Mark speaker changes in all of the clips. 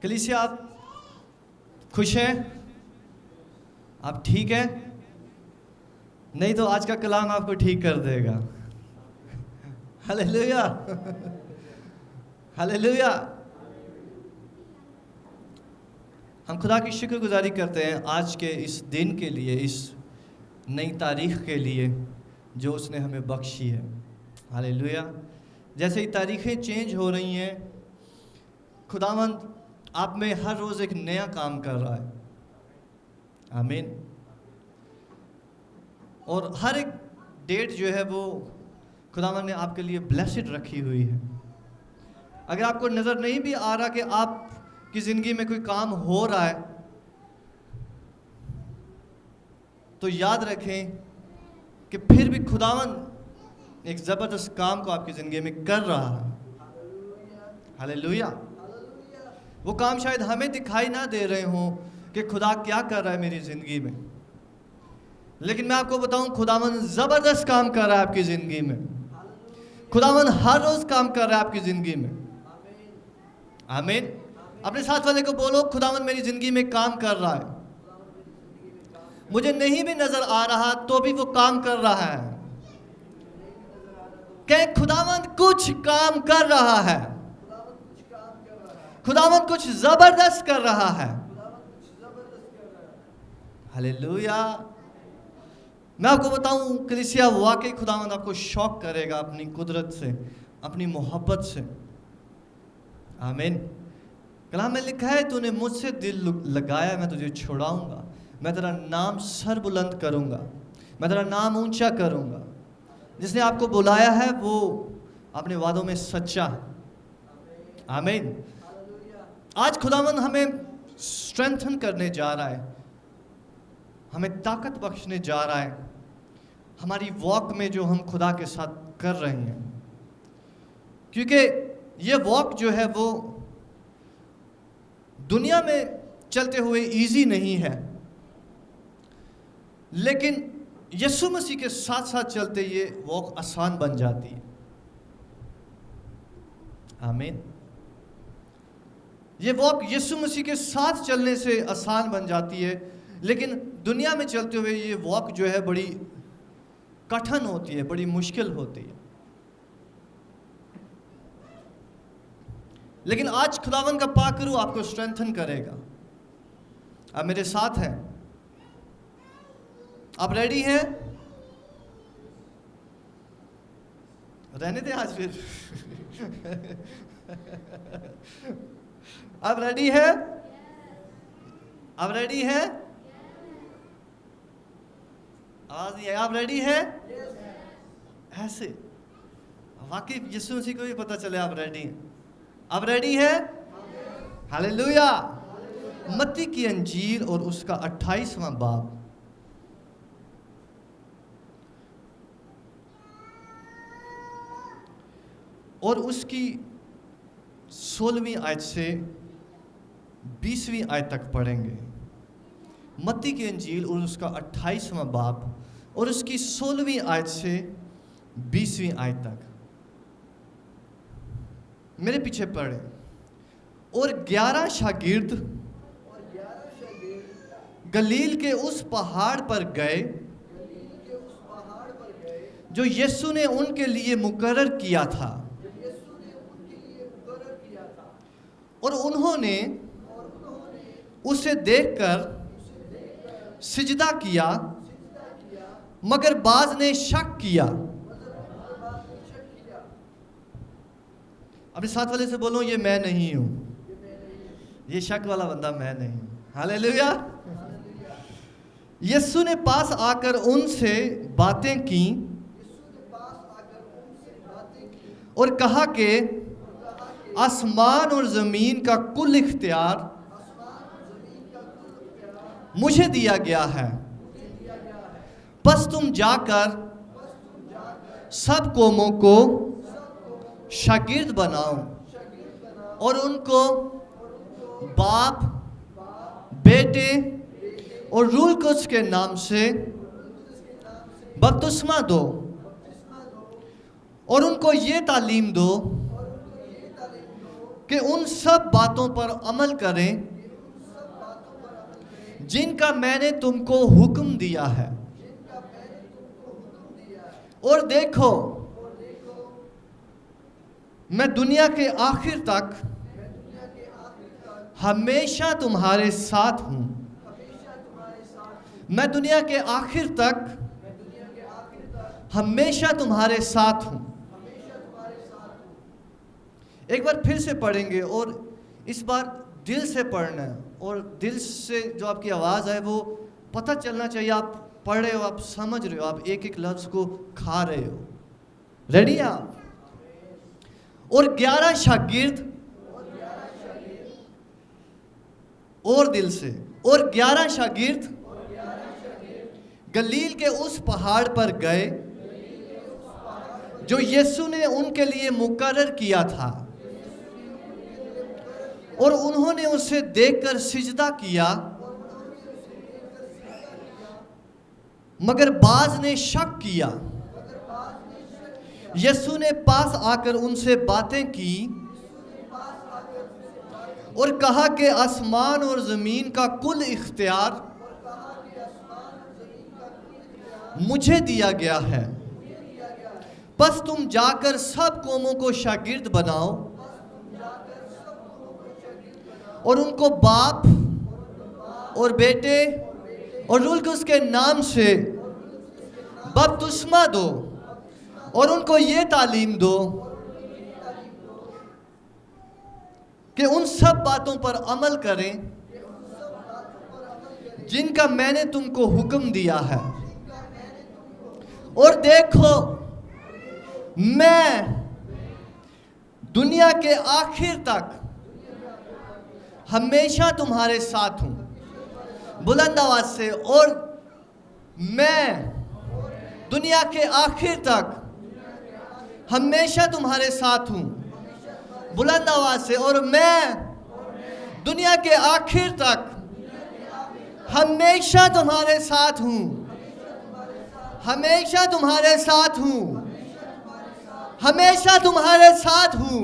Speaker 1: कलीसिया, आप खुश हैं? आप ठीक हैं? नहीं तो आज का कलाम आपको ठीक कर देगा। Hallelujah, hallelujah. हम खुदा की शुक्रगुजारी करते हैं आज के इस दिन के लिए, इस नई तारीख के लिए जो उसने हमें बख्शी है। हालेलुया। जैसे ही तारीखें चेंज हो रही हैं, खुदावंद आप में हर रोज़ एक नया काम कर रहा है। आमीन। और हर एक डेट जो है वो खुदावंद ने आपके लिए ब्लेस्ड रखी हुई है। अगर आपको नज़र नहीं भी आ रहा कि आपकी ज़िंदगी में कोई काम हो रहा है, तो याद रखें कि फिर भी खुदावंद एक ज़बरदस्त काम को आपकी ज़िंदगी में कर रहा है। हालेलुया। वो काम शायद हमें दिखाई ना दे रहे हों कि खुदा क्या कर रहा है मेरी ज़िंदगी में, लेकिन मैं आपको बताऊं खुदावंद ज़बरदस्त काम कर रहा है आपकी ज़िंदगी में। खुदावंद हर रोज़ काम कर रहा है आपकी ज़िंदगी में। आमीन। अपने साथ वाले को बोलो, खुदावंद मेरी ज़िंदगी में काम कर रहा है। मुझे नहीं भी नज़र आ रहा तो भी वो काम कर रहा है। क्या खुदावंद कुछ काम कर रहा है। खुदावंद कुछ ज़बरदस्त कर रहा है। हालेलुया। मैं आपको बताऊं कलीसिया, वाकई खुदावंद आपको शौक करेगा अपनी कुदरत से, अपनी मोहब्बत से। आमीन। कलाम में लिखा है, तूने मुझसे दिल लगाया, मैं तुझे छुड़ाऊंगा, मैं तेरा नाम सर बुलंद करूंगा, मैं तेरा नाम ऊंचा करूंगा। जिसने आपको बुलाया है वो अपने वादों में सच्चा है। आमीन। आज खुदावंद हमें स्ट्रेंथन करने जा रहा है, हमें ताकत बख्शने जा रहा है हमारी वॉक में जो हम खुदा के साथ कर रहे हैं। क्योंकि ये वॉक जो है वो दुनिया में चलते हुए इजी नहीं है, लेकिन यीशु मसीह के साथ साथ चलते ये वॉक आसान बन जाती है। आमीन। ये वॉक यीशु मसीह के साथ चलने से आसान बन जाती है, लेकिन दुनिया में चलते हुए ये वॉक जो है बड़ी कठिन होती है, बड़ी मुश्किल होती है। लेकिन आज खुदावन का पाक रूह आपको स्ट्रेंथन करेगा। आप मेरे साथ हैं? आप रेडी हैं? रहने दें आज फिर। आप रेडी हैं? आप रेडी हैं? आवाज नहीं है। आप रेडी हैं? ऐसे वाकई यीशु मसीह को भी पता चले आप रेडी हैं। आप रेडी हैं? हालेलुया। मत्ती की अंजील और उसका 28वां बाब, और उसकी 16वीं आयत से 20वीं आयत तक पढ़ेंगे। मत्ती की अंजील और उसका 28वां बाब और उसकी 16वीं आयत से 20वीं आयत तक। मेरे पीछे पढ़े। और 11 शागिर्द गलील के उस पहाड़ पर गए जो यीशु ने उनके लिए मुकर्रर किया था, और उन्होंने उसे देखकर सिजदा किया, मगर बाज ने शक किया। अपने साथ वाले से बोलो, ये मैं नहीं हूं, ये शक वाला बंदा मैं नहीं हूं। हालेलुया। यीशु ने पास आकर उनसे बातें की और कहा कि आसमान और जमीन का कुल इख्तियार मुझे दिया गया है। बस तुम जाकर सब कौमों को शागिर्द बनाओ और उनको बाप, बेटे और रूह कुद्स के नाम से बपतिस्मा दो, और उनको ये तालीम दो कि उन सब बातों पर अमल करें जिनका मैंने तुमको हुक्म दिया है। और देखो, मैं दुनिया के आखिर तक हमेशा तुम्हारे साथ हूं। मैं दुनिया के आखिर तक हमेशा तुम्हारे साथ हूं। एक बार फिर से पढ़ेंगे और इस बार दिल से पढ़ना है, और दिल से जो आपकी आवाज़ है वो पता चलना चाहिए आप पढ़ रहे हो, आप समझ रहे हो, आप एक एक लफ्ज़ को खा रहे हो। रेडी आप? और 11 शागिर्द, और दिल से, और 11 शागिर्द गलील के उस पहाड़ पर गए जो यीशु ने उनके लिए मुकर्रर किया था, और उन्होंने उसे देखकर सिजदा किया। मगर बाज ने शक किया। यीशु ने पास आकर उनसे बातें की और कहा कि आसमान और ज़मीन का कुल इख्तियार मुझे दिया गया है। बस तुम जाकर सब कौमों को शागिर्द बनाओ और उनको बाप और बेटे और रूह कुद्स के नाम से बपतिस्मा दो, और उनको ये तालीम दो कि उन सब बातों पर अमल करें जिनका मैंने तुमको हुक्म दिया है। और देखो, मैं दुनिया के आखिर तक हमेशा तुम्हारे साथ हूं। बुलंद आवाज से, और मैं दुनिया के आखिर तक हमेशा तुम्हारे साथ हूं। बुलंद आवाज से, और मैं दुनिया के आखिर तक हमेशा तुम्हारे साथ हूं। हमेशा तुम्हारे साथ हूं। हमेशा तुम्हारे साथ हूं।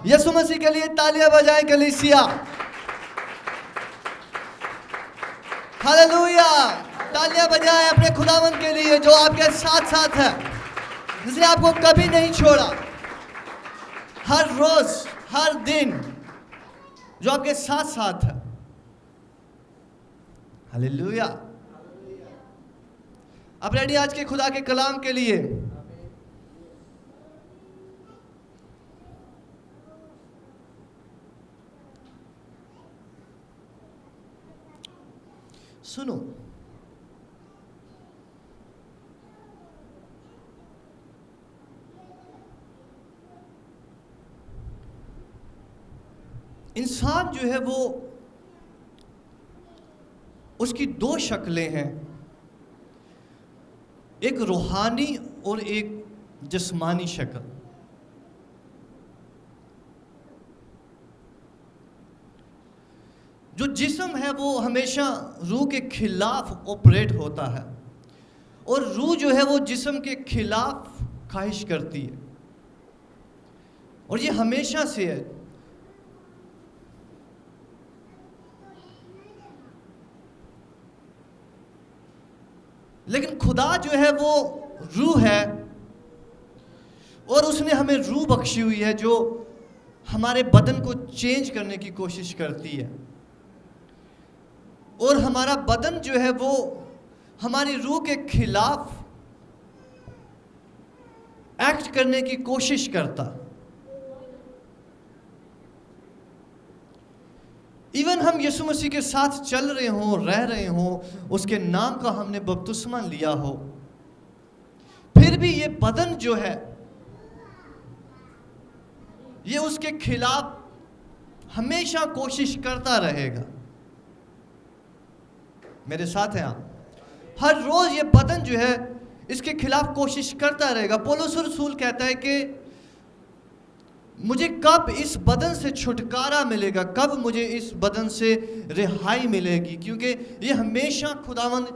Speaker 1: यीशु मसीह के लिए तालियां बजाएं कलीसिया। हालेलुया। तालियां बजाएं अपने खुदावंद के लिए जो आपके साथ साथ है, जिसने आपको कभी नहीं छोड़ा। हर रोज, हर दिन जो आपके साथ साथ है। हालेलुया। अब रेडी आज के खुदा के कलाम के लिए? सुनो, इंसान जो है वो, उसकी दो शक्लें हैं, एक रूहानी और एक जिस्मानी शक्ल। जो जिस्म है वो हमेशा रूह के खिलाफ ऑपरेट होता है, और रूह जो है वो जिस्म के खिलाफ ख्वाहिश करती है, और ये हमेशा से है। लेकिन खुदा जो है वो रूह है, और उसने हमें रूह बख्शी हुई है जो हमारे बदन को चेंज करने की कोशिश करती है, और हमारा बदन जो है वो हमारी रूह के खिलाफ एक्ट करने की कोशिश करता। इवन हम यीशु मसीह के साथ चल रहे हों, रह रहे हों, उसके नाम का हमने बपतिस्मा लिया हो, फिर भी ये बदन जो है ये उसके खिलाफ हमेशा कोशिश करता रहेगा। मेरे साथ हैं आप? हर रोज ये बदन जो है इसके खिलाफ कोशिश करता रहेगा। पौलुस रसूल कहता है कि मुझे कब इस बदन से छुटकारा मिलेगा, कब मुझे इस बदन से रिहाई मिलेगी, क्योंकि ये हमेशा खुदावंद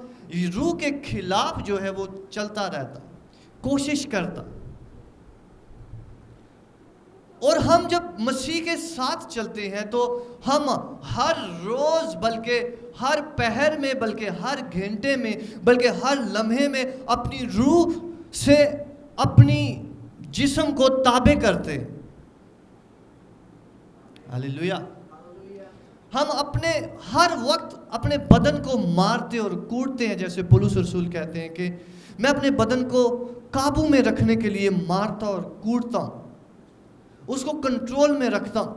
Speaker 1: रूह के खिलाफ जो है वो चलता रहता, कोशिश करता। और हम जब मसीह के साथ चलते हैं तो हम हर रोज, बल्कि हर पहर में, बल्कि हर घंटे में, बल्कि हर लम्हे में अपनी रूह से अपनी जिस्म को ताबे करते हैं। हालेलुया। हम अपने हर वक्त अपने बदन को मारते और कूटते हैं, जैसे पौलुस रसूल कहते हैं कि मैं अपने बदन को काबू में रखने के लिए मारता और कूटता हूं, उसको कंट्रोल में रखता हूं,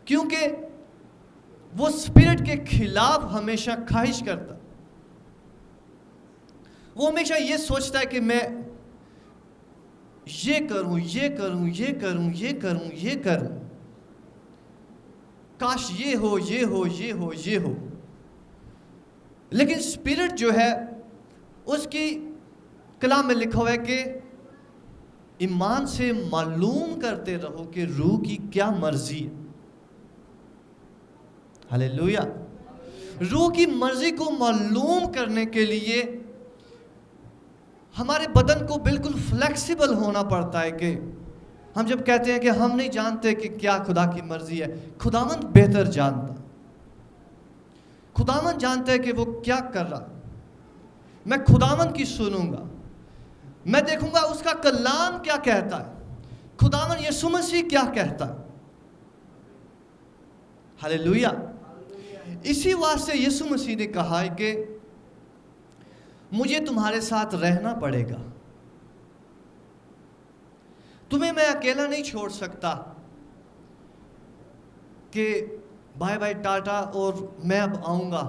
Speaker 1: क्योंकि वो स्पिरिट के खिलाफ हमेशा ख्वाहिश करता। वो हमेशा ये सोचता है कि मैं ये करूं, ये करूं, ये करूं, ये करूं, ये करूं, काश ये हो, ये हो, ये हो, ये हो। लेकिन स्पिरिट जो है, उसकी कलाम में लिखा हुआ है कि ईमान से मालूम करते रहो कि रूह की क्या मर्जी है। हालेलुया। रूह की मर्जी को मालूम करने के लिए हमारे बदन को बिल्कुल फ्लेक्सिबल होना पड़ता है। कि हम जब कहते हैं कि हम नहीं जानते कि क्या खुदा की मर्जी है, खुदावंद बेहतर जानता। खुदावंद जानता है कि वो क्या कर रहा। मैं खुदावंद की सुनूंगा, मैं देखूंगा उसका कलाम क्या कहता है, खुदावंद यीशु मसीह क्या कहता है। हालेलुया। इसी वास्ते यीशु मसीह ने कहा है कि मुझे तुम्हारे साथ रहना पड़ेगा, तुम्हें मैं अकेला नहीं छोड़ सकता कि बाय बाय टाटा और मैं अब आऊंगा,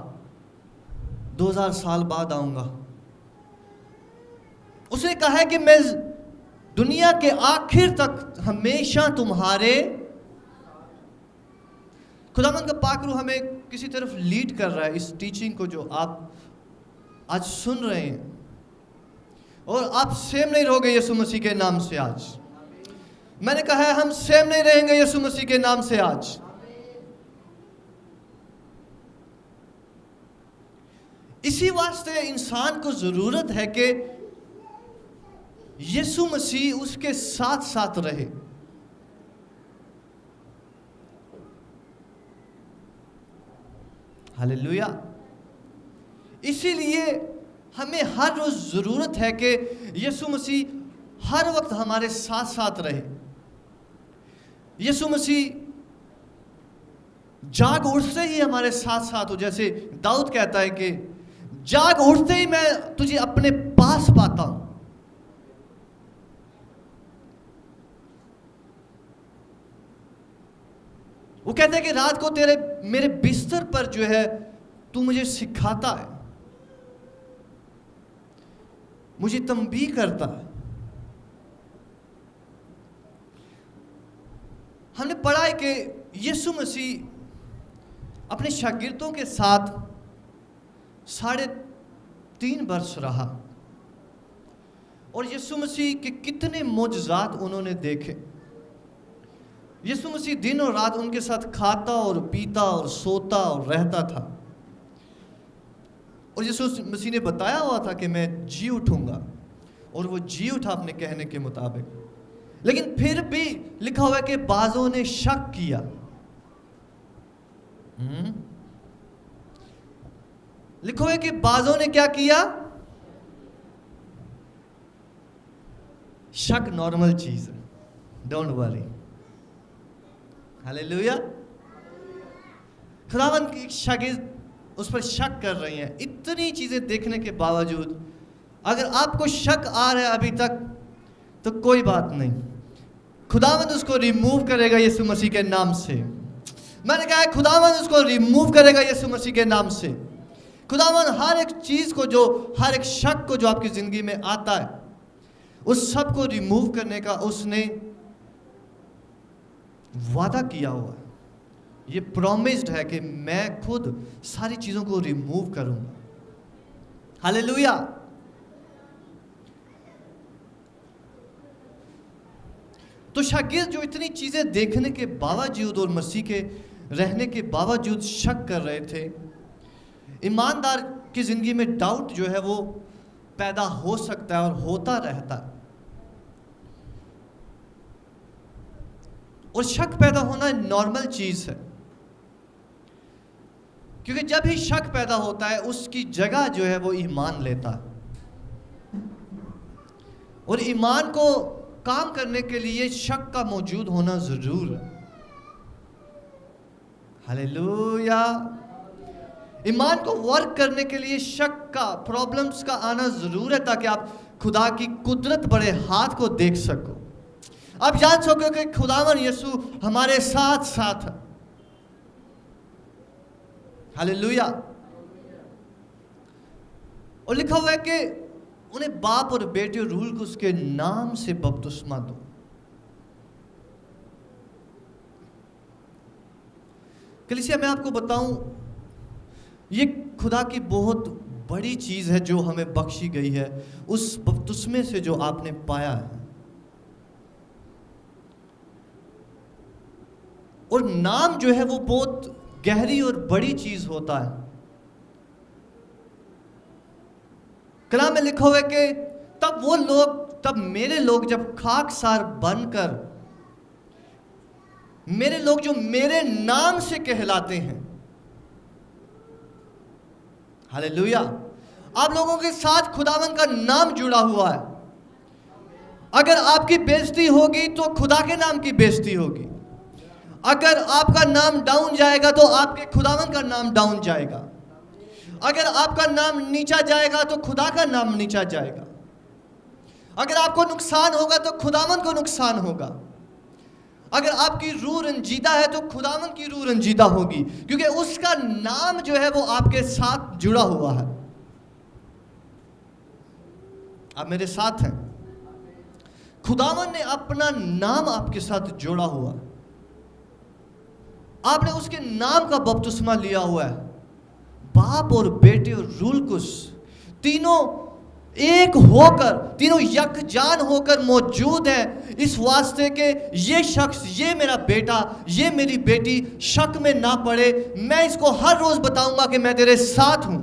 Speaker 1: 2000 साल बाद आऊंगा। उसने कहा है कि मैं दुनिया के आखिर तक हमेशा तुम्हारे। खुदावंद का पाक रूह हमें किसी तरफ लीड कर रहा है इस टीचिंग को जो आप आज सुन रहे हैं, और आप सेम नहीं रहोगे यीशु मसीह के नाम से। आज मैंने कहा है हम सेम नहीं रहेंगे यीशु मसीह के नाम से। आज इसी वास्ते इंसान को जरूरत है कि यीशु मसीह उसके साथ साथ रहे। हालेलुया। इसीलिए हमें हर रोज जरूरत है कि यीशु मसीह हर वक्त हमारे साथ साथ रहे। यीशु मसीह जाग उठते ही हमारे साथ साथ हो। जैसे दाऊद कहता है कि जाग उठते ही मैं तुझे अपने पास पाता हूं। वो कहते हैं कि रात को मेरे बिस्तर पर जो है तू मुझे सिखाता है, मुझे तंबीह करता है। हमने पढ़ा है कि यीशु मसीह अपने शागिर्दों के साथ 3.5 वर्ष रहा, और यीशु मसीह के कितने मोजज़ात उन्होंने देखे। यीशु मसीह दिन और रात उनके साथ खाता और पीता और सोता और रहता था। और यीशु मसीह ने बताया हुआ था कि मैं जी उठूंगा, और वो जी उठा अपने कहने के मुताबिक। लेकिन फिर भी लिखा हुआ है कि बाजों ने शक किया। लिखा हुआ है कि बाजों ने क्या किया? शक नॉर्मल चीज है, डोंट वरी। हालेलुया। खुदावंद के शागिर्द उस पर शक कर रही हैं। इतनी चीजें देखने के बावजूद अगर आपको शक आ रहा है अभी तक, तो कोई बात नहीं, खुदावंद उसको रिमूव करेगा यीशु मसीह के नाम से। मैंने कहा है खुदावंद उसको रिमूव करेगा यीशु मसीह के नाम से। खुदावंद हर एक चीज को, जो हर एक शक को जो आपकी जिंदगी में आता है, उस सब को रिमूव करने का उसने वादा किया हुआ है। ये प्रॉमिस्ड है कि मैं खुद सारी चीजों को रिमूव करूंगा। हालेलुया। तो शागिर्द जो इतनी चीजें देखने के बावजूद और मसीह के रहने के बावजूद शक कर रहे थे, ईमानदार की जिंदगी में डाउट जो है वो पैदा हो सकता है और होता रहता है। और शक पैदा होना नॉर्मल चीज है, क्योंकि जब ही शक पैदा होता है उसकी जगह जो है वो ईमान लेता है, और ईमान को काम करने के लिए शक का मौजूद होना जरूर है। हालेलुया। ईमान को वर्क करने के लिए शक का, प्रॉब्लम्स का आना जरूर है, ताकि आप खुदा की कुदरत बड़े हाथ को देख सको। आप जान सको कि खुदावन यीशु हमारे साथ साथ है। हालेलुया। और लिखा हुआ है कि उन्हें बाप और बेटे और रूह को उसके नाम से बपतिस्मा दो। कलीसिया, मैं आपको बताऊं, ये खुदा की बहुत बड़ी चीज है जो हमें बख्शी गई है उस बपतिस्मे से जो आपने पाया है। और नाम जो है वो बहुत गहरी और बड़ी चीज होता है। कलाम में लिखा हुआ है कि तब वो लोग, तब मेरे लोग जब खाकसार बनकर, मेरे लोग जो मेरे नाम से कहलाते हैं। हालेलुया। आप लोगों के साथ खुदावन का नाम जुड़ा हुआ है। अगर आपकी बेइज्जती होगी तो खुदा के नाम की बेइज्जती होगी। अगर आपका नाम डाउन जाएगा तो आपके खुदावन का नाम डाउन जाएगा। अगर आपका नाम नीचा जाएगा तो खुदा का नाम नीचा जाएगा। अगर आपको नुकसान होगा तो खुदावन को नुकसान होगा। अगर आपकी रूह रंजीदा है तो खुदावन की रूह रंजीदा होगी, क्योंकि उसका नाम जो है वो आपके साथ जुड़ा हुआ है। आप मेरे साथ हैं। खुदावन ने अपना नाम आपके साथ जोड़ा हुआ है। आपने उसके नाम का बपतिस्मा लिया हुआ है। बाप और बेटे और रूह कुस तीनों एक होकर, तीनों यकजान होकर मौजूद है, इस वास्ते के ये शख्स, ये मेरा बेटा, ये मेरी बेटी शक में ना पड़े। मैं इसको हर रोज बताऊंगा कि मैं तेरे साथ हूं।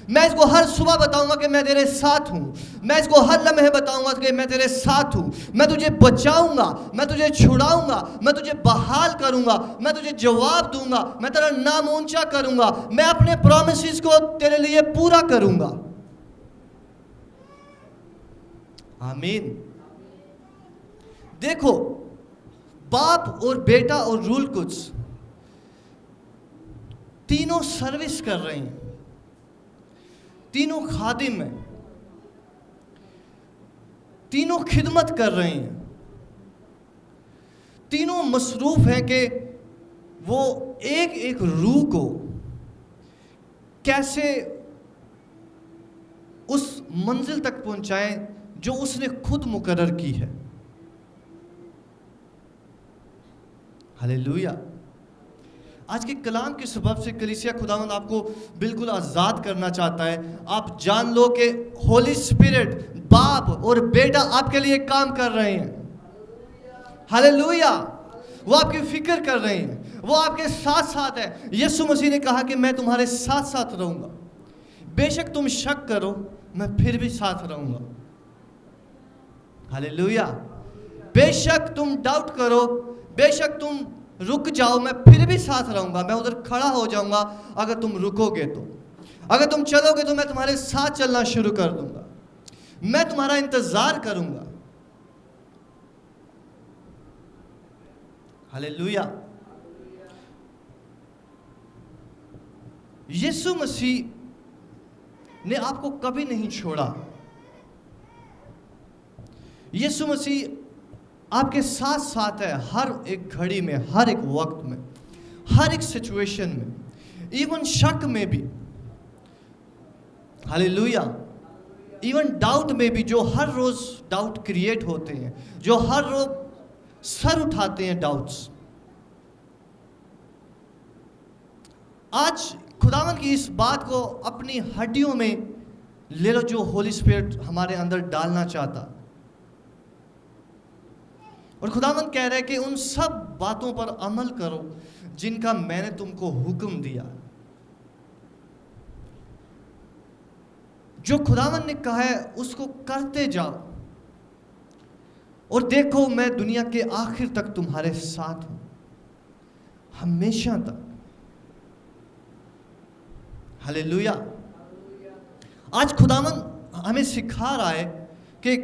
Speaker 1: मैं इसको हर सुबह बताऊंगा कि मैं तेरे साथ हूं। मैं इसको हर लम्हे बताऊंगा कि मैं तेरे साथ हूं। मैं तुझे बचाऊंगा, मैं तुझे छुड़ाऊंगा, मैं तुझे बहाल करूंगा, मैं तुझे जवाब दूंगा, मैं तेरा नाम ऊंचा करूंगा, मैं अपने प्रॉमिसेस को तेरे लिए पूरा करूंगा। आमीन। देखो, बाप और बेटा और रूह कुद्स तीनों सर्विस कर रहे हैं, तीनों खादिम हैं, तीनों खिदमत कर रहे हैं, तीनों मसरूफ हैं कि वो एक एक रूह को कैसे उस मंजिल तक पहुंचाएं जो उसने खुद मुकर्रर की है। हालेलुया। आज के कलाम के सबब से कलीसिया, खुदावंद आपको बिल्कुल आज़ाद करना चाहता है। आप जान लो कि होली स्पिरिट, बाप और बेटा आपके लिए काम कर रहे हैं। हालेलुया। वो आपकी फिक्र कर रहे हैं, वो आपके साथ साथ है। यीशु मसीह ने कहा कि मैं तुम्हारे साथ साथ रहूंगा। बेशक तुम शक करो, मैं फिर भी साथ रहूंगा। हालेलुया। बेशक तुम डाउट करो, बेशक तुम रुक जाओ, मैं फिर भी साथ रहूंगा। मैं उधर खड़ा हो जाऊंगा अगर तुम रुकोगे तो। अगर तुम चलोगे तो मैं तुम्हारे साथ चलना शुरू कर दूंगा। मैं तुम्हारा इंतजार करूंगा। हालेलुया। यीशु मसीह ने आपको कभी नहीं छोड़ा। यीशु मसीह आपके साथ साथ है, हर एक घड़ी में, हर एक वक्त में, हर एक सिचुएशन में, इवन शक में भी। हालेलुया। इवन डाउट में भी, जो हर रोज डाउट क्रिएट होते हैं, जो हर रोज सर उठाते हैं डाउट्स। आज खुदावन की इस बात को अपनी हड्डियों में ले लो, जो होली स्पिरिट हमारे अंदर डालना चाहता। और खुदावंद कह रहा है कि उन सब बातों पर अमल करो जिनका मैंने तुमको हुक्म दिया। जो खुदावंद ने कहा है उसको करते जाओ। और देखो मैं दुनिया के आखिर तक तुम्हारे साथ हूं, हमेशा तक। हालेलुया। आज खुदावन हमें सिखा रहा है कि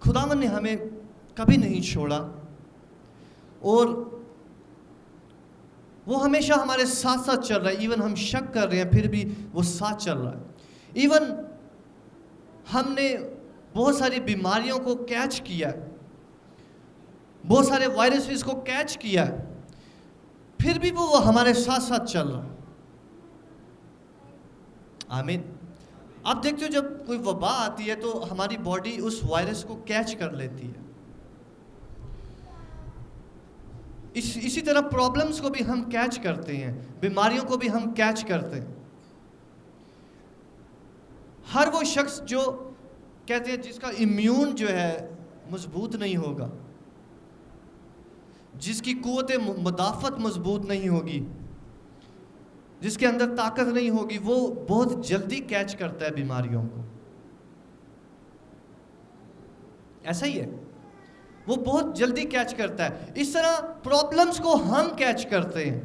Speaker 1: खुदावन ने हमें कभी नहीं छोड़ा और वो हमेशा हमारे साथ साथ चल रहा है। इवन हम शक कर रहे हैं फिर भी वो साथ चल रहा है। इवन हमने बहुत सारी बीमारियों को कैच किया है, बहुत सारे वायरसेस को कैच किया है, फिर भी वो हमारे साथ साथ चल रहा है। आमीन। आप देखते हो जब कोई वबा आती है तो हमारी बॉडी उस वायरस को कैच कर लेती है। इसी तरह प्रॉब्लम्स को भी हम कैच करते हैं, बीमारियों को भी हम कैच करते हैं। हर वो शख्स जो कहते हैं जिसका इम्यून जो है मजबूत नहीं होगा, जिसकी कुव्वत मुदाफ़त मजबूत नहीं होगी, जिसके अंदर ताकत नहीं होगी, वो बहुत जल्दी कैच करता है बीमारियों को। ऐसा ही है, वो बहुत जल्दी कैच करता है। इस तरह प्रॉब्लम्स को हम कैच करते हैं,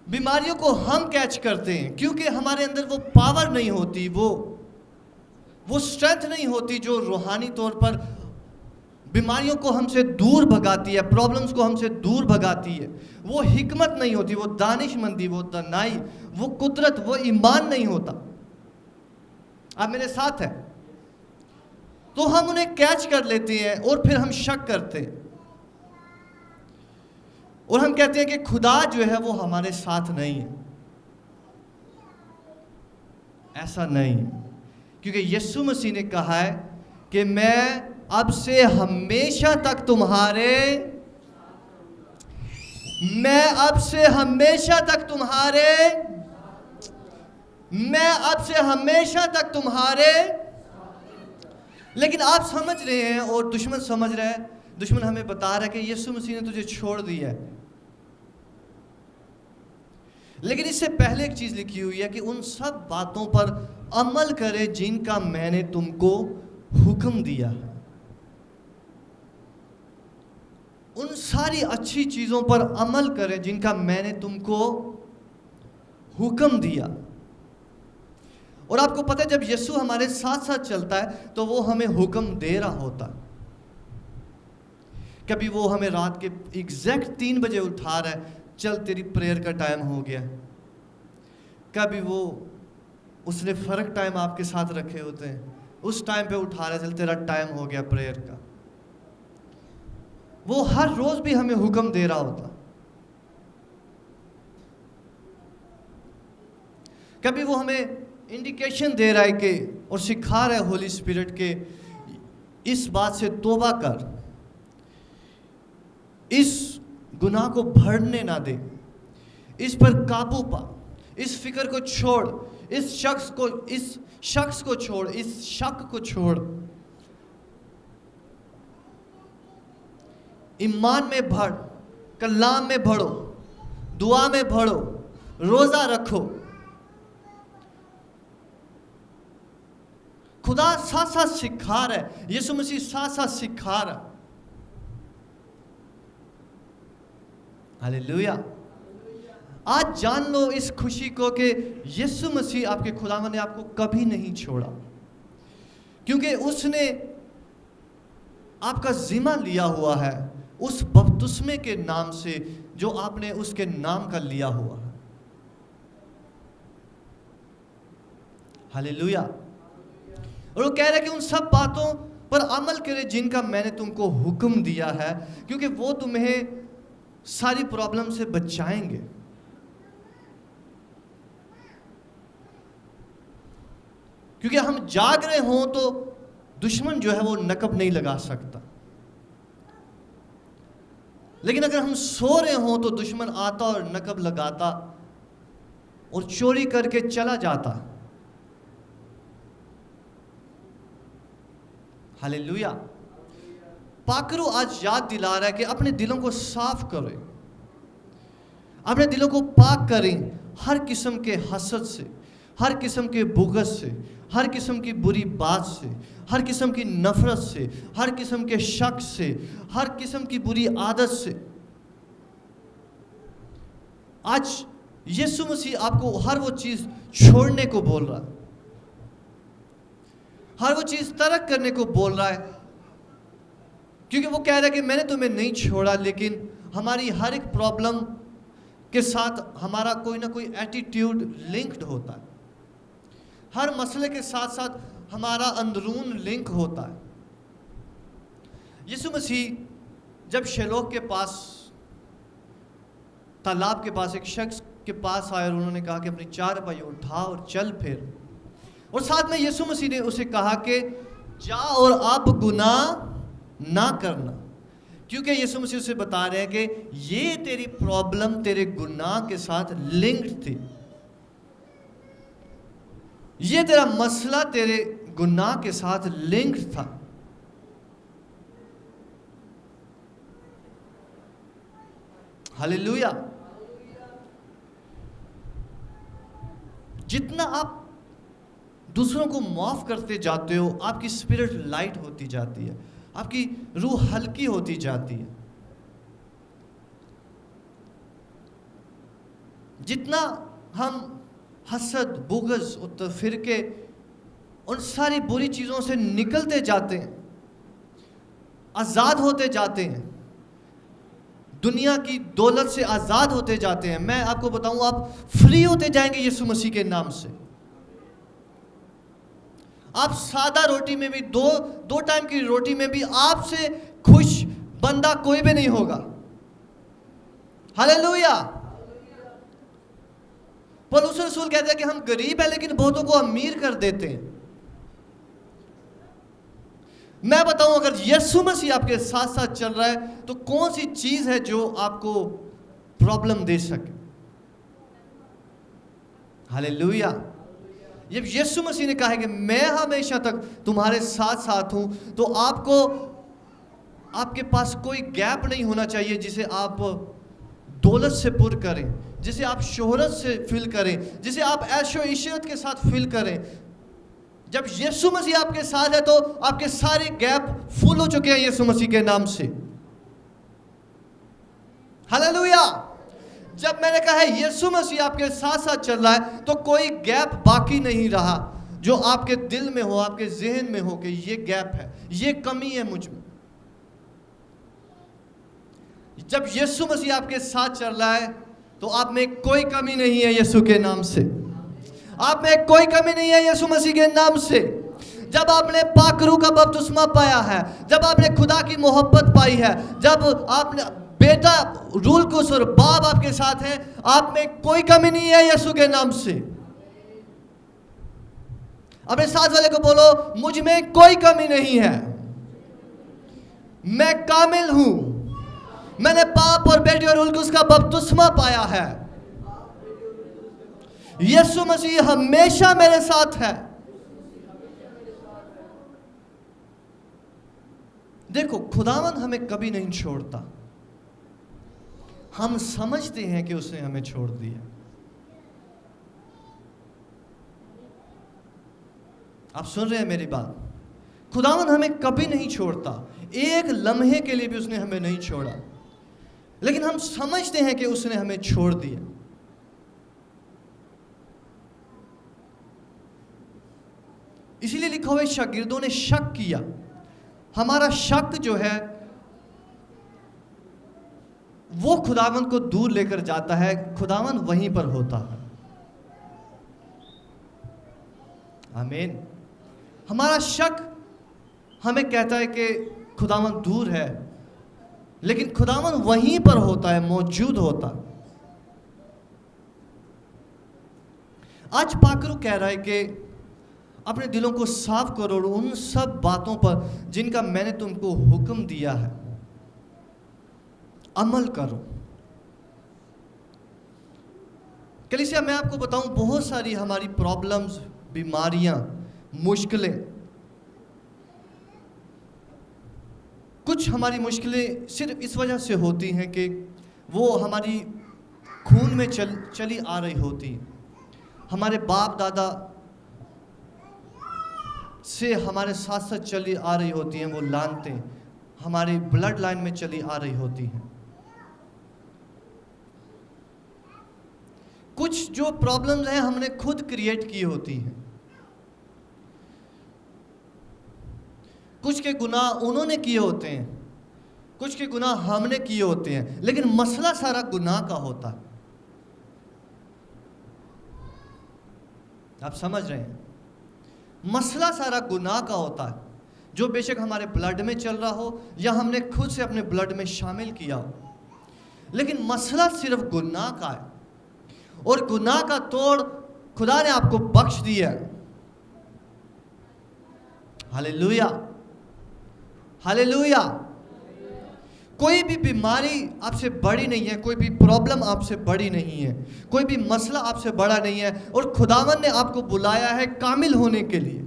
Speaker 1: बीमारियों को हम कैच करते हैं, क्योंकि हमारे अंदर वो पावर नहीं होती, वो स्ट्रेंथ नहीं होती जो रूहानी तौर पर बीमारियों को हमसे दूर भगाती है, प्रॉब्लम्स को हमसे दूर भगाती है। वो हिकमत नहीं होती, वो दानिशमंदी, वो दनाई, वो कुदरत, वो ईमान नहीं होता। आप मेरे साथ हैं? तो हम उन्हें कैच कर लेते हैं और फिर हम शक करते हैं और हम कहते हैं कि खुदा जो है वो हमारे साथ नहीं है। ऐसा नहीं, क्योंकि यीशु मसीह ने कहा है कि मैं अब से हमेशा तक तुम्हारे, मैं अब से हमेशा तक तुम्हारे, मैं अब से हमेशा तक तुम्हारे। लेकिन आप समझ रहे हैं और दुश्मन समझ रहा है, दुश्मन हमें बता रहा है कि यीशु मसीह ने तुझे छोड़ दिया है। लेकिन इससे पहले एक चीज लिखी हुई है कि उन सब बातों पर अमल करे जिनका मैंने तुमको हुक्म दिया है। उन सारी अच्छी चीजों पर अमल करें जिनका मैंने तुमको हुक्म दिया। और आपको पता है जब यीशु हमारे साथ साथ चलता है तो वो हमें हुक्म दे रहा होता। कभी वो हमें रात के एग्जैक्ट 3 बजे उठा रहा है, चल तेरी प्रेयर का टाइम हो गया। कभी वो उसने फर्क टाइम आपके साथ रखे होते हैं, उस टाइम पे उठा रहा है, चल तेरा टाइम हो गया प्रेयर का। वो हर रोज भी हमें हुक्म दे रहा होता। कभी वो हमें इंडिकेशन दे रहा है कि और सिखा रहा है होली स्पिरिट के इस बात से तौबा कर, इस गुनाह को बढ़ने ना दे, इस पर काबू पा, इस फिक्र को छोड़, इस शख्स को छोड़, इस शक को छोड़, ईमान में बढ़, कलाम में बढ़ो, दुआ में बढ़ो, रोजा रखो। खुदा साथ साथ सिखा रहा है, यीशु मसीह साथ साथ सिखा रहा है। हालेलुया। आज जान लो इस खुशी को कि यीशु मसीह आपके खुदावंद ने आपको कभी नहीं छोड़ा, क्योंकि उसने आपका जिम्मा लिया हुआ है उस बपतिस्मे के नाम से जो आपने उसके नाम का लिया हुआ है। हालेलुया। और वो कह रहा है कि उन सब बातों पर अमल करे जिनका मैंने तुमको हुक्म दिया है, क्योंकि वो तुम्हें सारी प्रॉब्लम से बचाएंगे। क्योंकि हम जाग रहे हों तो दुश्मन जो है वो नकब नहीं लगा सकता, लेकिन अगर हम सो रहे हों तो दुश्मन आता और नकब लगाता और चोरी करके चला जाता। हालेलुया। पाकरू आज याद दिला रहा है कि अपने दिलों को साफ करें, अपने दिलों को पाक करें हर किस्म के हसद से, हर किस्म के बुग़्ज़ से, हर किस्म की बुरी बात से, हर किस्म की नफरत से, हर किस्म के शक से, हर किस्म की बुरी आदत से। आज यीशु मसीह आपको हर वो चीज छोड़ने को बोल रहा है, हर वो चीज तर्क करने को बोल रहा है, क्योंकि वो कह रहा है कि मैंने तुम्हें नहीं छोड़ा। लेकिन हमारी हर एक प्रॉब्लम के साथ हमारा कोई ना कोई एटीट्यूड लिंक्ड होता है, हर मसले के साथ साथ हमारा अंदरून लिंक होता है। यीशु मसीह जब शेलोह के पास, तालाब के पास एक शख्स के पास आए और उन्होंने कहा कि अपनी चारपाई उठा और चल फिर, और साथ में यीशु मसीह ने उसे कहा कि जा और अब गुनाह ना करना, क्योंकि यीशु मसीह उसे बता रहे हैं कि ये तेरी प्रॉब्लम तेरे गुनाह के साथ लिंक्ड थी, ये तेरा मसला तेरे गुनाह के साथ लिंक्ड था। हालेलुया। जितना आप दूसरों को माफ करते जाते हो, आपकी स्पिरिट लाइट होती जाती है, आपकी रूह हल्की होती जाती है। जितना हम हसद, बुग़्ज़ और फिरके, उन सारी बुरी चीज़ों से निकलते जाते हैं, आज़ाद होते जाते हैं, दुनिया की दौलत से आज़ाद होते जाते हैं, मैं आपको बताऊं आप फ्री होते जाएंगे यीशु मसीह के नाम से। आप सादा रोटी में भी, दो टाइम की रोटी में भी आपसे खुश बंदा कोई भी नहीं होगा। हालेलुया। पौलुस रसूल कहते हैं कि हम गरीब हैं लेकिन बहुतों को अमीर कर देते हैं। मैं बताऊं, अगर यीशु मसीह आपके साथ साथ चल रहा है तो कौन सी चीज है जो आपको प्रॉब्लम दे सके। हालेलुया। जब यीशु मसीह ने कहा है कि मैं हमेशा तक तुम्हारे साथ साथ हूं, तो आपको, आपके पास कोई गैप नहीं होना चाहिए जिसे आप दौलत से पुर करें, जिसे आप शोहरत से फिल करें, जिसे आप ऐशो इशरत के साथ फिल करें। जब यीशु मसीह आपके साथ है तो आपके सारे गैप फुल हो चुके हैं यीशु मसीह के नाम से। हालेलुया। जब मैंने कहा है यीशु मसीह आपके साथ साथ चल रहा है तो कोई गैप बाकी नहीं रहा जो आपके दिल में हो, आपके जहन में हो कि ये गैप है, ये कमी है मुझ में। जब यीशु मसीह आपके साथ चल रहा है तो आप में कोई कमी नहीं है यीशु के नाम से। आप में कोई कमी नहीं है यीशु मसीह के नाम से। जब आपने पाक रूह का बपतिस्मा पाया है, जब आपने खुदा की मोहब्बत पाई है, जब आपने बेटा रूल कुस और बाप आपके साथ है, आप में कोई कमी नहीं है यीशु के नाम से। अपने साथ वाले को बोलो, मुझ में कोई कमी नहीं है, मैं कामिल हूं, मैंने बाप और बेटे और रूल कुस का बपतिस्मा पाया है। यीशु मसीह हमेशा मेरे साथ है। देखो, खुदावन हमें कभी नहीं छोड़ता। हम समझते हैं कि उसने हमें छोड़ दिया। आप सुन रहे हैं मेरी बात? खुदावन हमें कभी नहीं छोड़ता, एक लम्हे के लिए भी उसने हमें नहीं छोड़ा, लेकिन हम समझते हैं कि उसने हमें छोड़ दिया। इसीलिए लिखा हुआ शागिर्दों ने शक किया। हमारा शक जो है वो खुदावन को दूर लेकर जाता है, खुदावन वहीं पर होता है। आमीन। हमारा शक हमें कहता है कि खुदावन दूर है, लेकिन खुदावन वहीं पर होता है, मौजूद होता है। आज पाकरू कह रहा है कि अपने दिलों को साफ करो और उन सब बातों पर जिनका मैंने तुमको हुक्म दिया है अमल करो। कलीसिया, मैं आपको बताऊं, बहुत सारी हमारी प्रॉब्लम्स, बीमारियां, मुश्किलें, कुछ हमारी मुश्किलें सिर्फ इस वजह से होती हैं कि वो हमारी खून में चली आ रही होती हैं। हमारे बाप दादा से हमारे साथ साथ चली आ रही होती हैं, वो लानतें हमारी ब्लड लाइन में चली आ रही होती हैं। कुछ जो प्रॉब्लम्स हैं हमने खुद क्रिएट की होती हैं, कुछ के गुनाह उन्होंने किए होते हैं, कुछ के गुनाह हमने किए होते हैं, लेकिन मसला सारा गुनाह का होता है। आप समझ रहे हैं? मसला सारा गुनाह का होता है, जो बेशक हमारे ब्लड में चल रहा हो या हमने खुद से अपने ब्लड में शामिल किया हो, लेकिन मसला सिर्फ गुनाह का है। और गुनाह का तोड़ खुदा ने आपको बख्श दिया है। Hallelujah, hallelujah. कोई भी बीमारी आपसे बड़ी नहीं है, कोई भी प्रॉब्लम आपसे बड़ी नहीं है, कोई भी मसला आपसे बड़ा नहीं है। और खुदावन ने आपको बुलाया है कामिल होने के लिए,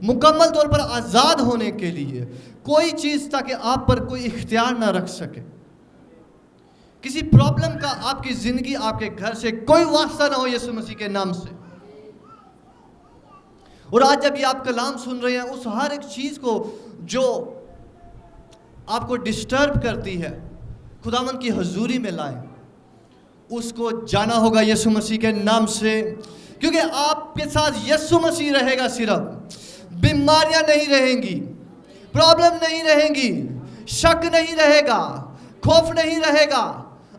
Speaker 1: मुकम्मल तौर पर आज़ाद होने के लिए। कोई चीज़ ताकि आप पर कोई इख्तियार ना रख सके, किसी प्रॉब्लम का आपकी ज़िंदगी आपके घर से कोई वास्ता ना हो यीशु मसीह के नाम से। और आज जब ये आप कलाम सुन रहे हैं, उस हर एक चीज़ को जो आपको डिस्टर्ब करती है, खुदावन की हजूरी में लाएं, उसको जाना होगा यीशु मसीह के नाम से। क्योंकि आपके साथ यीशु मसीह रहेगा, सिर्फ बीमारियां नहीं रहेंगी, प्रॉब्लम नहीं रहेंगी, शक नहीं रहेगा, खौफ नहीं रहेगा।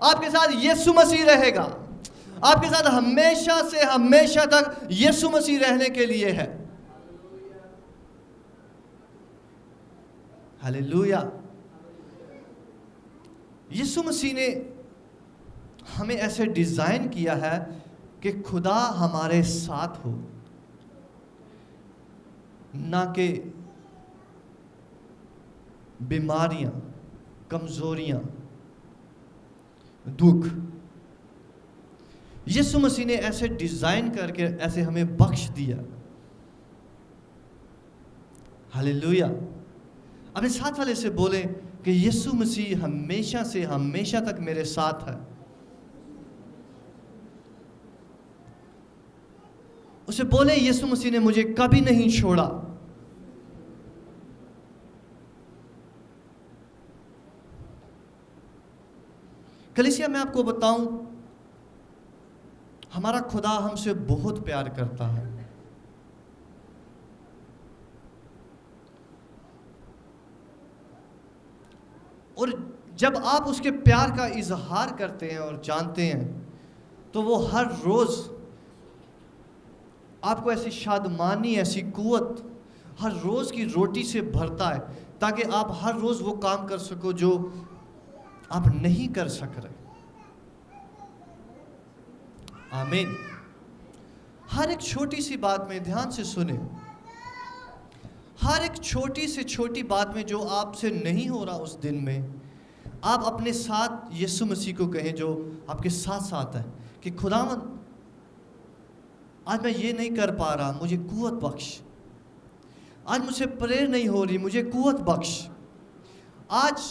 Speaker 1: आपके साथ यीशु मसीह रहेगा। आपके साथ हमेशा से हमेशा तक यीशु मसीह रहने के लिए है। हालेलुया। यीशु मसीह ने हमें ऐसे डिज़ाइन किया है कि खुदा हमारे साथ हो, ना कि बीमारियां, कमजोरियां, दुख। यीशु मसीह ने ऐसे डिज़ाइन करके ऐसे हमें बख्श दिया। हालेलुया। अपने साथ वाले से बोले कि यीशु मसीह हमेशा से हमेशा तक मेरे साथ है। उसे बोले यीशु मसीह ने मुझे कभी नहीं छोड़ा। कलीसिया, मैं आपको बताऊं, हमारा खुदा हमसे बहुत प्यार करता है। और जब आप उसके प्यार का इजहार करते हैं और जानते हैं, तो वो हर रोज़ आपको ऐसी शादमानी, ऐसी कुव्वत हर रोज़ की रोटी से भरता है, ताकि आप हर रोज़ वो काम कर सको जो आप नहीं कर सक रहे। आमीन। हर एक छोटी सी बात में ध्यान से सुने, हर एक छोटी से छोटी बात में जो आपसे नहीं हो रहा उस दिन में, आप अपने साथ यीशु मसीह को कहें जो आपके साथ साथ है कि खुदावंद, आज मैं ये नहीं कर पा रहा, मुझे कुव्वत बख्श। आज मुझसे प्रेयर नहीं हो रही, मुझे कुव्वत बख्श। आज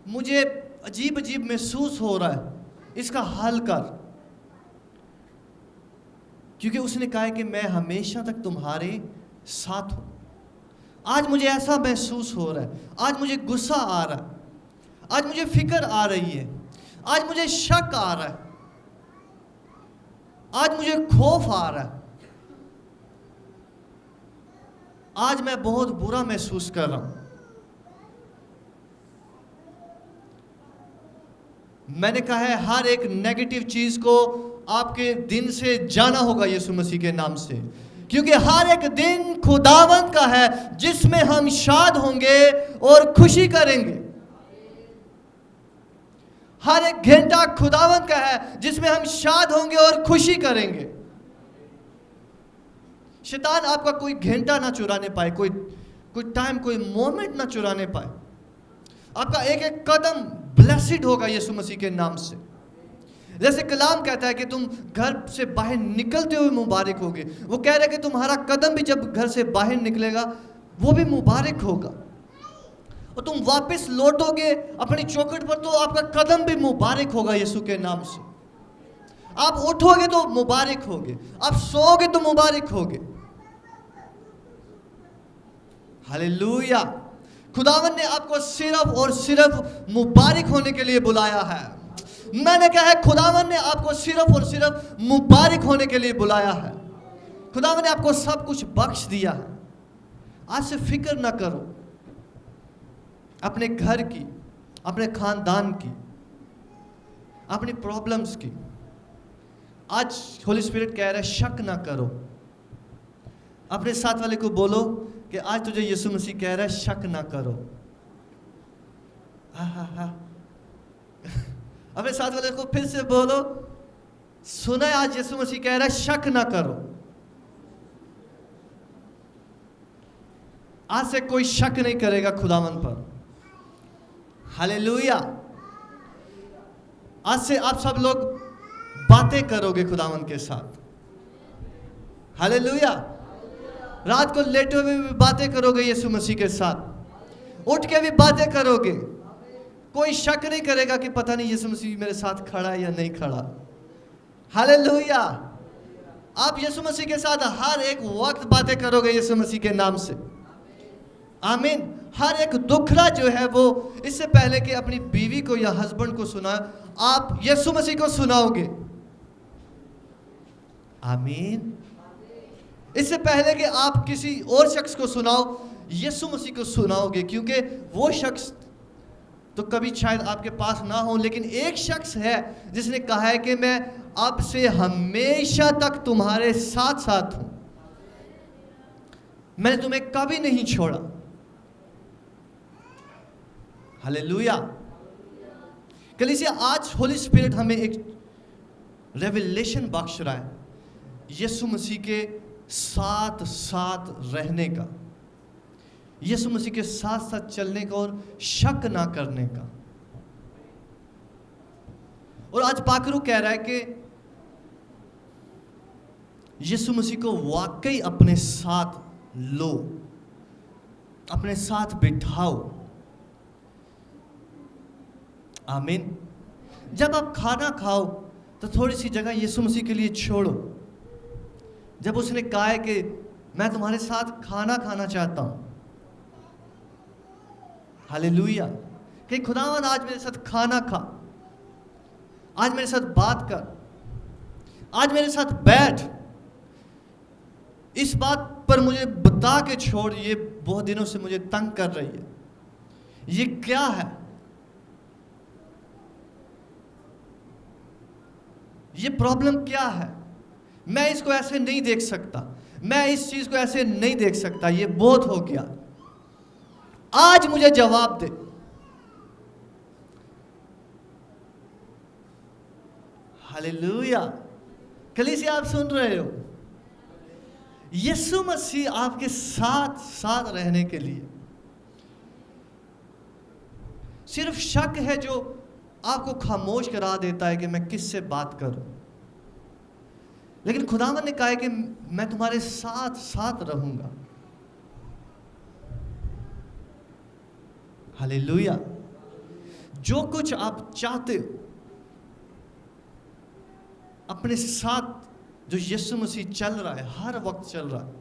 Speaker 1: मुझे अजीब अजीब महसूस हो रहा है, इसका हल कर। क्योंकि उसने कहा है कि मैं हमेशा तक तुम्हारे साथ हूँ। आज मुझे ऐसा महसूस हो रहा है, आज मुझे गुस्सा आ रहा है, आज मुझे फिक्र आ रही है, आज मुझे शक आ रहा है, आज मुझे खौफ आ रहा है, आज मैं बहुत बुरा महसूस कर रहा हूं। मैंने कहा है हर एक नेगेटिव चीज को आपके दिन से जाना होगा यीशु मसीह के नाम से, क्योंकि हर एक दिन खुदावंद का है जिसमें हम शाद होंगे और खुशी करेंगे। हर एक घंटा खुदावंद का है जिसमें हम शाद होंगे और खुशी करेंगे। शैतान आपका कोई घंटा ना चुराने पाए, कोई टाइम, कोई मोमेंट ना चुराने पाए। आपका एक एक कदम ब्लेसिड होगा यीशु मसीह के नाम से। जैसे कलाम कहता है कि तुम घर से बाहर निकलते हुए मुबारक होगे, वो कह रहा है कि तुम्हारा कदम भी जब घर से बाहर निकलेगा वो भी मुबारक होगा। और तुम वापस लौटोगे अपनी चौखट पर तो आपका कदम भी मुबारक होगा यीशु के नाम से। आप उठोगे तो मुबारक होगे, आप सोओगे तो मुबारक होगे। हालेलुया। खुदावन ने आपको सिर्फ और सिर्फ मुबारक होने के लिए बुलाया है। मैंने कहा है खुदावन ने आपको सिर्फ और सिर्फ मुबारक होने के लिए बुलाया है। खुदावन ने आपको सब कुछ बख्श दिया है। आज से फिक्र ना करो अपने घर की, अपने खानदान की, अपनी प्रॉब्लम्स की। आज होली स्पिरिट कह रहा है शक ना करो। अपने साथ वाले को बोलो कि आज तुझे यीशु मसीह कह रहा है शक ना करो। हा। अपने साथ वाले को फिर से बोलो, सुना है आज यीशु मसीह कह रहा है शक ना करो। आज से कोई शक नहीं करेगा खुदावन पर। हालेलुया। आज से आप सब लोग बातें करोगे खुदावन के साथ। हालेलुया। रात को लेटे हुए भी बातें करोगे यीशु मसीह के साथ। उठ के भी बातें करोगे। कोई शक नहीं करेगा कि पता नहीं यीशु मसीह मेरे साथ खड़ा है या नहीं खड़ा। हालेलुया। आप यीशु मसीह के साथ हर एक वक्त बातें करोगे यीशु मसीह के नाम से। आमीन। हर एक दुखड़ा जो है वो इससे पहले कि अपनी बीवी को या हस्बैंड को सुना, आप यीशु मसीह को सुनाओगे। आमीन। इससे पहले कि आप किसी और शख्स को सुनाओ, यीशु मसीह को सुनाओगे, क्योंकि वो शख्स तो कभी शायद आपके पास ना हो, लेकिन एक शख्स है जिसने कहा है कि मैं अब से हमेशा तक तुम्हारे साथ साथ हूं, मैंने तुम्हें कभी नहीं छोड़ा। हालेलुया। कलीसिया, आज होली स्पिरिट हमें एक रेवलेशन बख्श रहा है यीशु मसीह के साथ साथ रहने का, यीशु मसीह के साथ साथ चलने का और शक ना करने का। और आज पाकरू कह रहा है कि यीशु मसीह को वाकई अपने साथ लो, अपने साथ बिठाओ। आमीन। जब आप खाना खाओ तो थोड़ी सी जगह यीशु मसीह के लिए छोड़ो। जब उसने कहा है कि मैं तुम्हारे साथ खाना खाना चाहता हूं, हालेलुया, कि खुदावंद आज मेरे साथ खाना खा, आज मेरे साथ बात कर, आज मेरे साथ बैठ, इस बात पर मुझे बता के छोड़, ये बहुत दिनों से मुझे तंग कर रही है, ये क्या है, ये प्रॉब्लम क्या है, मैं इसको ऐसे नहीं देख सकता, मैं इस चीज को ऐसे नहीं देख सकता, ये बहुत हो गया, आज मुझे जवाब दे। हालेलुया। कलीसिया, आप सुन रहे हो, यीशु मसीह आपके साथ साथ रहने के लिए, सिर्फ शक है जो आपको खामोश करा देता है कि मैं किससे बात करूं, लेकिन खुदावंद ने कहा है कि मैं तुम्हारे साथ साथ रहूंगा। हालेलुया। जो कुछ आप चाहते हो अपने साथ, जो यीशु मसीह चल रहा है, हर वक्त चल रहा है,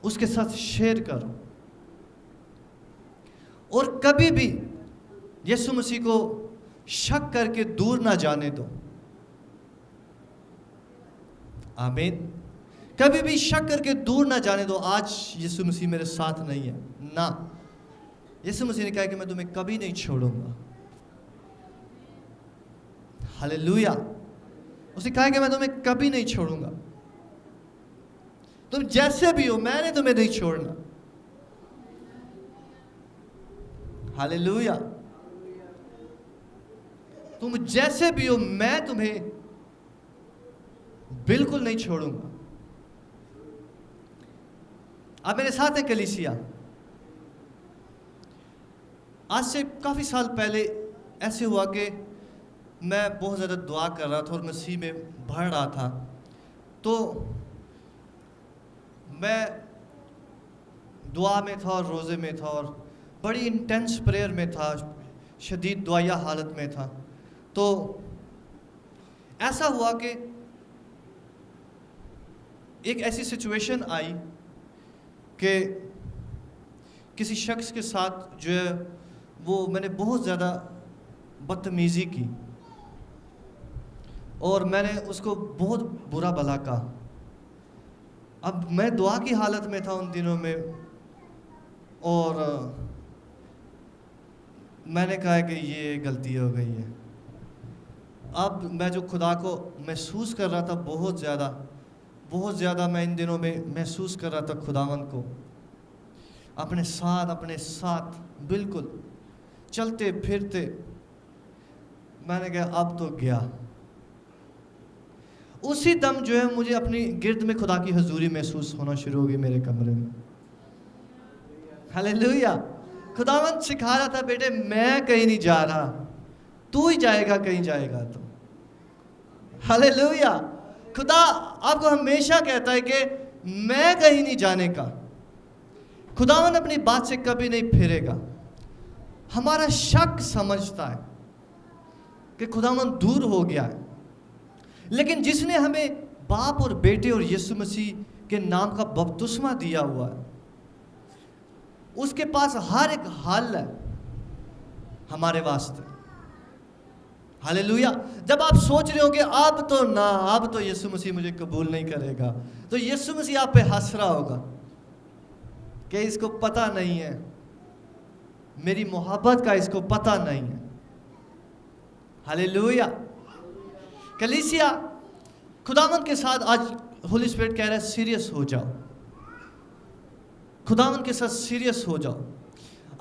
Speaker 1: उसके साथ शेयर करो। और कभी भी यीशु मसीह को शक करके दूर ना जाने दो। आमीन। कभी भी शक करके दूर ना जाने दो, आज यीशु मसीह मेरे साथ नहीं है ना, यीशु मसीह ने कहा कि मैं तुम्हें कभी नहीं छोड़ूंगा। हालेलुया। उसने कहा कि मैं तुम्हें कभी नहीं छोड़ूंगा, तुम जैसे भी हो मैंने तुम्हें नहीं छोड़ना। हालेलुया। तुम जैसे भी हो मैं तुम्हें बिल्कुल नहीं छोड़ूंगा। आप मेरे साथ हैं कलीसिया। आज से काफी साल पहले ऐसे हुआ कि मैं बहुत ज़्यादा दुआ कर रहा था और मसीह में बढ़ रहा था, तो मैं दुआ में था और रोज़े में था और बड़ी इंटेंस प्रेयर में था, शदीद दुआया हालत में था। तो ऐसा हुआ कि एक ऐसी सिचुएशन आई कि किसी शख्स के साथ जो है वो मैंने बहुत ज़्यादा बदतमीज़ी की और मैंने उसको बहुत बुरा भला कहा। अब मैं दुआ की हालत में था उन दिनों में और मैंने कहा कि ये गलती हो गई है। अब मैं जो खुदा को महसूस कर रहा था बहुत ज़्यादा मैं इन दिनों में महसूस कर रहा था खुदावंद को अपने साथ बिल्कुल चलते फिरते। मैंने कहा अब तो गया। उसी दम जो है मुझे अपनी गिर्द में खुदा की हजूरी महसूस होना शुरू हो गई मेरे कमरे में। हालेलुया। खुदावंद सिखा रहा था, बेटे मैं कहीं नहीं जा रहा, तू ही जाएगा कहीं जाएगा तो। हालेलुया। खुदा आपको हमेशा कहता है कि मैं कहीं नहीं जाने का। खुदावंद अपनी बात से कभी नहीं फिरेगा। हमारा शक समझता है कि खुदावंद दूर हो गया है, लेकिन जिसने हमें बाप और बेटे और यीशु मसीह के नाम का बपतिस्मा दिया हुआ है, उसके पास हर एक हल है हमारे वास्ते। हालेलुया। जब आप सोच रहे हो कि अब तो यीशु मसीह मुझे कबूल नहीं करेगा, तो यीशु मसीह आप पे हंस रहा होगा कि इसको पता नहीं है, मेरी मोहब्बत का इसको पता नहीं है। हालेलुया। कलीसिया, खुदावंद के साथ आज होली स्पिरिट कह रहा है सीरियस हो जाओ। खुदावंद के साथ सीरियस हो जाओ।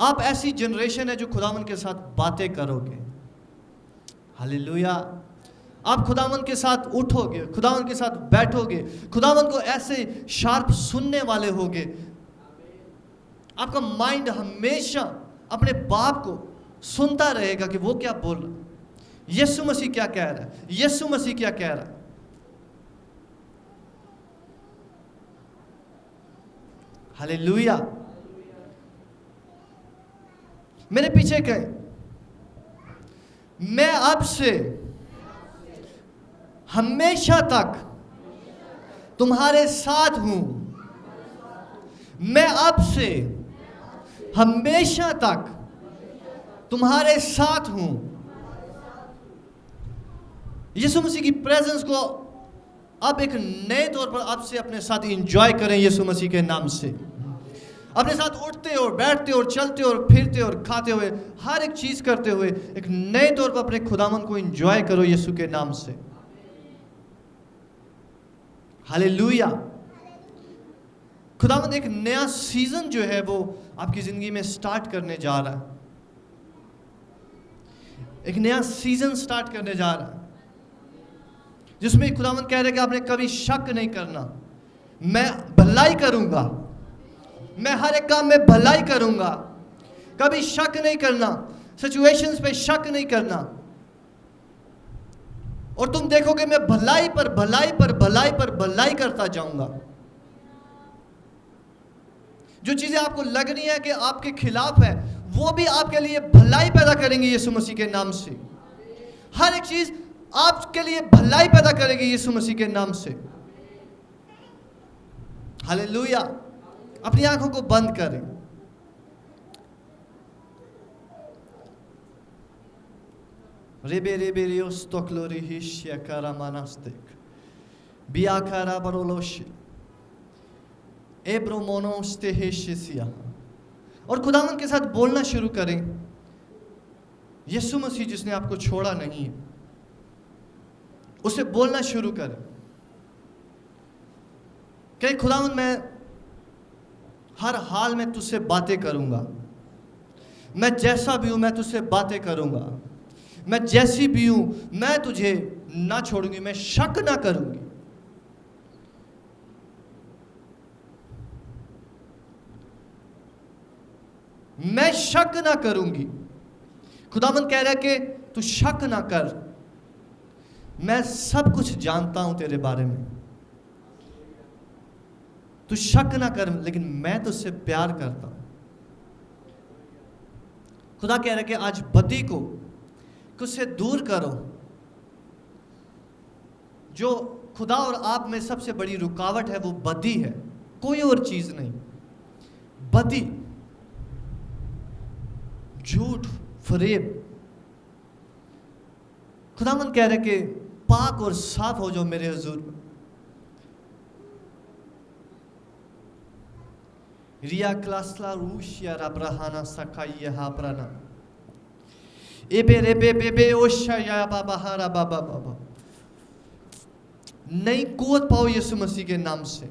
Speaker 1: आप ऐसी जनरेशन है जो खुदावंद के साथ बातें करोगे। हालेलुया। आप खुदावंद के साथ उठोगे, खुदावंद के साथ बैठोगे, खुदावंद को ऐसे शार्प सुनने वाले होगे। आपका माइंड हमेशा अपने बाप को सुनता रहेगा कि वो क्या बोल रहा है, यीशु मसीह क्या कह रहा है, यीशु मसीह क्या कह रहा है। हालेलुया। मेरे पीछे कहें, मैं अब से हमेशा तक तुम्हारे साथ हूं। मैं अब से हमेशा तक तुम्हारे साथ हूं। यीशु मसीह की प्रेजेंस को अब एक नए तौर पर अब से अपने साथ एंजॉय करें। यीशु मसीह के नाम से अपने साथ उठते और बैठते और चलते और फिरते और खाते हुए हर एक चीज करते हुए एक नए तौर पर अपने खुदावंद को एंजॉय करो यीशु के नाम से। हालेलुया। खुदावंद एक नया सीजन जो है वो आपकी जिंदगी में स्टार्ट करने जा रहा है। एक नया सीजन स्टार्ट करने जा रहा है जिसमें खुदावंद कह रहे हैं कि आपने कभी शक नहीं करना, मैं भलाई करूंगा, मैं हर एक काम में भलाई करूंगा। कभी शक नहीं करना, सिचुएशंस पे शक नहीं करना। और तुम देखोगे मैं भलाई पर भलाई पर भलाई पर भलाई करता जाऊंगा। जो चीजें आपको लग रही है कि आपके खिलाफ है, वो भी आपके लिए भलाई पैदा करेंगे यीशु मसीह के नाम से। हर एक चीज आपके लिए भलाई पैदा करेगी यीशु मसीह के नाम से। हालेलुया। अपनी आंखों को बंद करें। रेबे रेबे रियोस तोक्लोरी हिशिया कारामानास्तिक बियाकारा बरोलोशी एब्रोमोनोस्ते हेशिया। और खुदावंद के साथ बोलना शुरू करें, यीशु मसीह जिसने आपको छोड़ा नहीं है, उससे बोलना शुरू करें कि खुदावंद मैं हर हाल में तुझसे बातें करूंगा। मैं जैसा भी हूं मैं तुझसे बातें करूंगा। मैं जैसी भी हूं मैं तुझे ना छोड़ूंगी, मैं शक ना करूंगी। मैं शक ना करूंगी। खुदावंद कह रहा है कि तू शक ना कर, मैं सब कुछ जानता हूं तेरे बारे में। तू शक ना कर, लेकिन मैं तुझसे प्यार करता हूं। खुदा कह रहा है कि आज बदी को उससे दूर करो, जो खुदा और आप में सबसे बड़ी रुकावट है वो बदी है, कोई और चीज नहीं। बदी, झूठ, फरेब। खुदावंद कह रहे कि पाक और साफ हो जाओ मेरे हुजूर में। रिया क्लासला रूशिया रब्रहाना सकाइया हाब्राना एबे रेबे बेबे ओशाया बाबा हारा बाबा बाबा। नई कुवत पाओ यीशु मसीह के नाम से,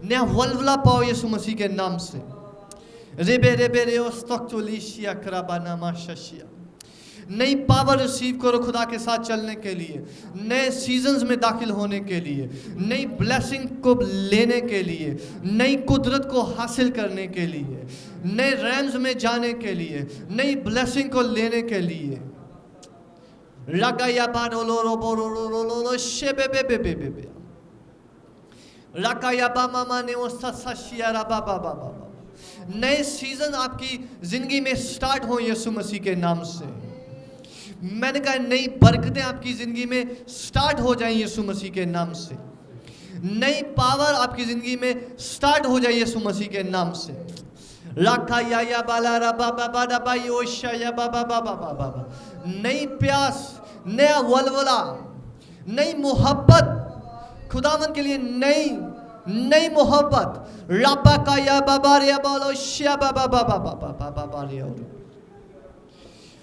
Speaker 1: नया वल्वला पाओ यीशु मसीह के नाम से। रेबे रेबे रे ओस्तक्तुलिशिया कराबाना माशाशिया। नई पावर रिसीव करो खुदा के साथ चलने के लिए, नए सीजन्स में दाखिल होने के लिए, नई ब्लेसिंग को लेने के लिए, नई कुदरत को हासिल करने के लिए, नए रैम्स में जाने के लिए, नई ब्लेसिंग को लेने के लिए। नए सीजन आपकी जिंदगी में स्टार्ट हो यीशु मसीह के नाम से। मैंने कहा नई बरकतें आपकी जिंदगी में स्टार्ट हो जाएं यीशु मसीह के नाम से। नई पावर आपकी जिंदगी में स्टार्ट हो जाए यीशु मसीह के नाम से। राखा या बाला रा बाबा बाबा बाई ओशा या बाबा बाबा बाबा। नई प्यास, नया वलवला, नई मोहब्बत खुदावन के लिए, नई मोहब्बत। रापा का या बाबा रे बालो शिया बाबा बाबा बाबा बाबा रे।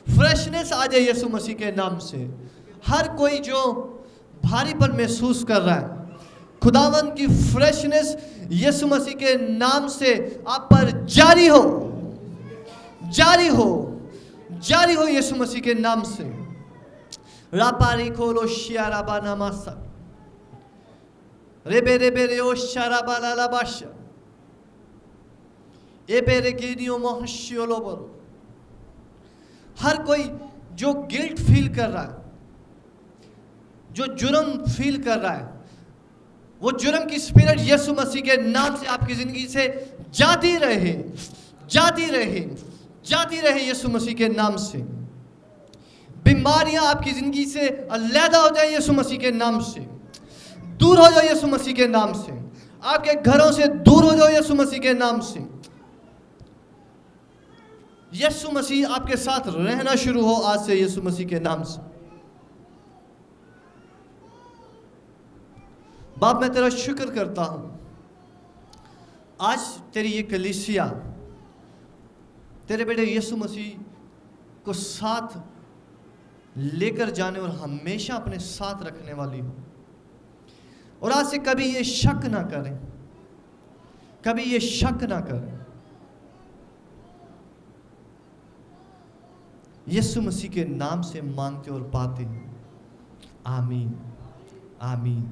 Speaker 1: फ्रेशनेस आ जाए यीशु मसीह के नाम से। हर कोई जो भारीपन महसूस कर रहा है, खुदावन की फ्रेशनेस यीशु मसीह के नाम से आप पर जारी हो, जारी हो, जारी हो यीशु मसीह के नाम से। रापारी खोलो शियाराबा नमासा रेबे रेबे रे ओ शाराबा लालाबाशा एबे रे गिनियो महशियोलो बोलो। हर कोई जो गिल्ट फील कर रहा है, जो जुर्म फील कर रहा है, वो जुर्म की स्पिरिट यीशु मसीह के नाम से आपकी जिंदगी से जाती रहे, जाती रहे, जाती रहे यीशु मसीह के नाम से। बीमारियां आपकी जिंदगी से अलहदा हो जाए यीशु मसीह के नाम से। दूर हो जाओ यीशु मसीह के नाम से। आपके घरों से दूर हो जाओ यीशु मसीह के नाम से। यीशु मसीह आपके साथ रहना शुरू हो आज से यीशु मसीह के नाम से। बाप मैं तेरा शुक्र करता हूं, आज तेरी ये कलीसिया तेरे बेटे यीशु मसीह को साथ लेकर जाने और हमेशा अपने साथ रखने वाली हो। और आज से कभी ये शक ना करें, कभी ये शक ना करें। यीशु मसीह के नाम से मांगते और पाते हैं। आमीन, आमीन।